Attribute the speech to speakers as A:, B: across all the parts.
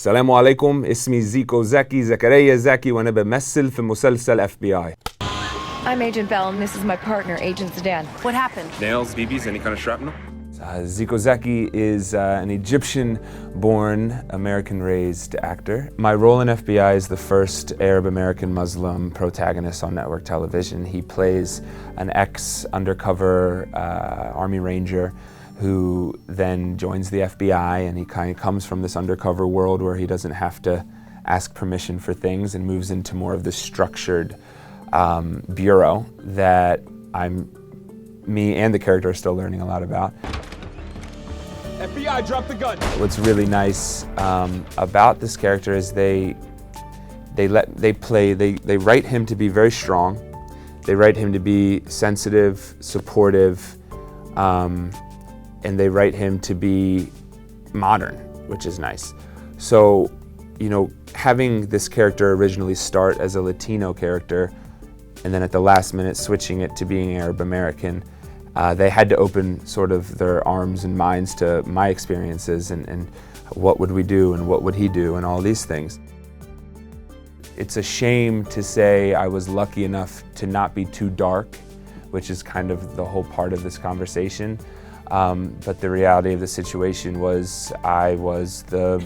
A: السلام عليكم، اسمي زيكو زكريا زكي وانا بمثل في مسلسل FBI.
B: I'm Agent Bell and this is my partner, Agent Zidane. What happened?
C: Nails, BBs, any kind of shrapnel?
A: Ziko Zeki is an Egyptian-born, American-raised actor. My role in FBI is the first Arab-American Muslim protagonist on network television. He plays an ex-undercover Army Ranger who then joins the FBI, and he kind of comes from this undercover world where he doesn't have to ask permission for things and moves into more of this structured bureau that me and the character are still learning a lot about.
C: FBI, drop the gun!
A: What's really nice about this character is they write him to be very strong. They write him to be sensitive, supportive, and they write him to be modern, which is nice. So, you know, having this character originally start as a Latino character and then at the last minute switching it to being Arab American, they had to open sort of their arms and minds to my experiences and what would we do and what would he do and all these things. It's a shame to say I was lucky enough to not be too dark, which is kind of the whole part of this conversation. But the reality of the situation was I was the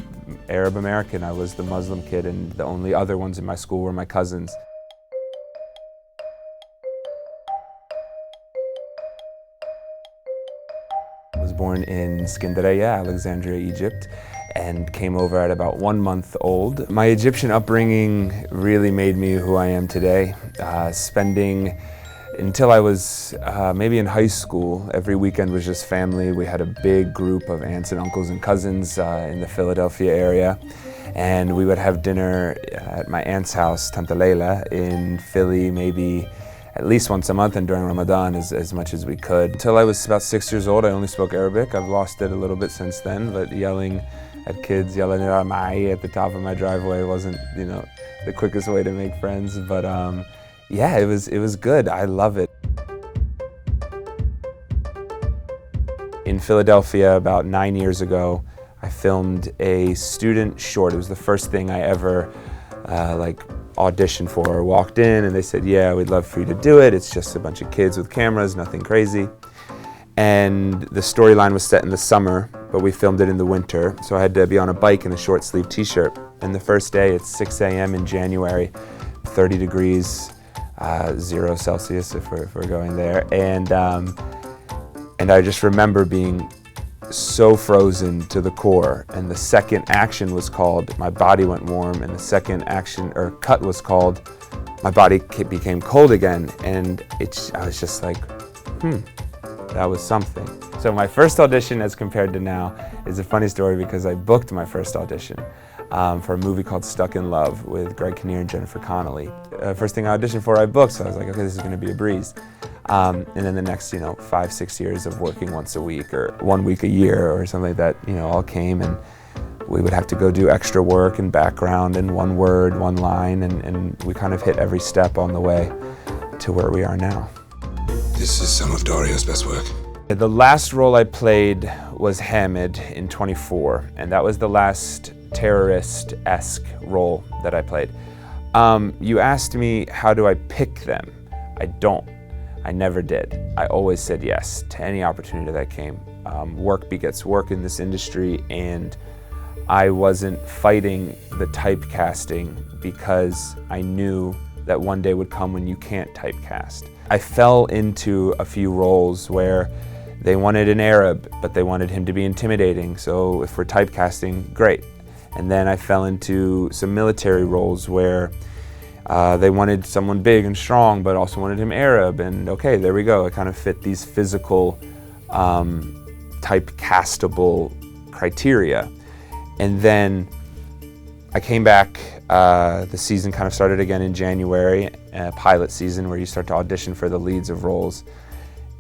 A: Arab American, I was the Muslim kid, and the only other ones in my school were my cousins. I was born in Skinderiya, Alexandria, Egypt, and came over at about 1 month old. My Egyptian upbringing really made me who I am today. Until I was maybe in high school, every weekend was just family. We had a big group of aunts and uncles and cousins in the Philadelphia area. And we would have dinner at my aunt's house, Tanta Leila, in Philly, maybe at least once a month, and during Ramadan as much as we could. Until I was about 6 years old, I only spoke Arabic. I've lost it a little bit since then, but yelling at kids, yelling at the top of my driveway wasn't, you know, the quickest way to make friends. But yeah, it was good. I love it. In Philadelphia about 9 years ago, I filmed a student short. It was the first thing I ever auditioned for. I walked in and they said, yeah, we'd love for you to do it. It's just a bunch of kids with cameras, nothing crazy. And the storyline was set in the summer, but we filmed it in the winter. So I had to be on a bike in a short sleeve t-shirt. And the first day, it's 6 a.m. in January, 30 degrees, 0 Celsius if we're going there. And I just remember being so frozen to the core. And the second action was called, my body went warm, and the second action or cut was called, my body became cold again. And I was just like, that was something. So my first audition as compared to now is a funny story because I booked my first audition for a movie called Stuck in Love with Greg Kinnear and Jennifer Connelly. First thing I auditioned for, I booked, so I was like, okay, this is gonna be a breeze. And then the next, 5-6 years of working once a week or 1 week a year or something like that, all came, and we would have to go do extra work and background and one word, one line, and we kind of hit every step on the way to where we are now.
D: This is some of Dario's best work.
A: The last role I played was Hamid in 24, and that was the last terrorist-esque role that I played. You asked me, how do I pick them? I don't. I never did. I always said yes to any opportunity that came. Work begets work in this industry, and I wasn't fighting the typecasting because I knew that one day would come when you can't typecast. I fell into a few roles where they wanted an Arab, but they wanted him to be intimidating, so if we're typecasting, great. And then I fell into some military roles where they wanted someone big and strong, but also wanted him Arab, and okay, there we go. I kind of fit these physical, typecastable criteria. And then I came back, the season kind of started again in January, pilot season where you start to audition for the leads of roles.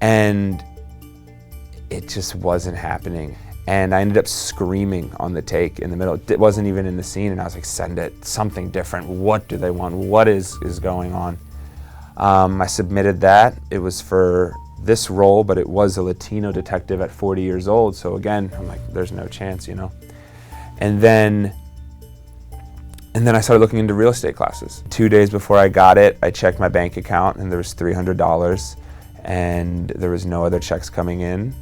A: And it just wasn't happening. And I ended up screaming on the take in the middle. It wasn't even in the scene, and I was like, send it, something different. What do they want? What is going on? I submitted that. It was for this role, but it was a Latino detective at 40 years old. So again, I'm like, there's no chance, And then And then I started looking into real estate classes. 2 days before I got it, I checked my bank account and there was $300 and there was no other checks coming in.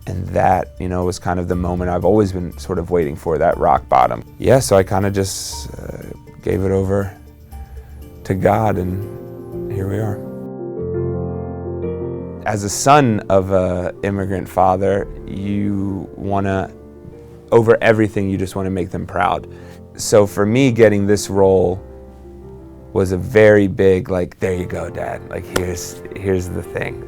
A: And that, was kind of the moment I've always been sort of waiting for, that rock bottom. Yeah, so I kind of just gave it over to God, and here we are. As a son of an immigrant father, over everything, you just want to make them proud. So for me, getting this role was a very big, there you go, Dad, here's the thing.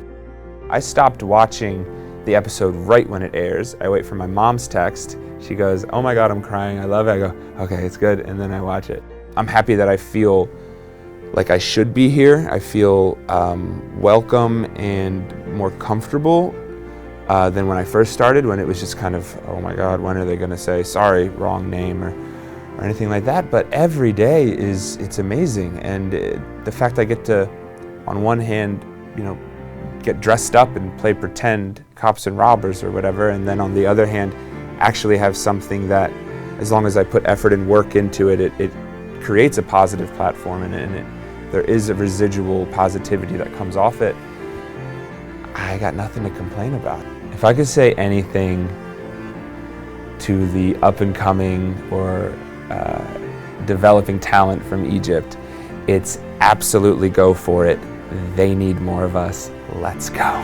A: I stopped watching the episode right when it airs. I wait for my mom's text. She goes, "Oh my God, I'm crying, I love it." I go, "Okay, it's good," and then I watch it. I'm happy that I feel like I should be here. I feel welcome and more comfortable than when I first started, when it was just kind of, oh my God, when are they gonna say, sorry, wrong name, or anything like that. But every day it's amazing. And the fact I get to, on one hand, get dressed up and play pretend cops and robbers or whatever, and then on the other hand, actually have something that, as long as I put effort and work into it, it creates a positive platform, and there is a residual positivity that comes off it. I got nothing to complain about. If I could say anything to the up-and-coming or developing talent from Egypt, it's absolutely go for it. They need more of us. Let's go.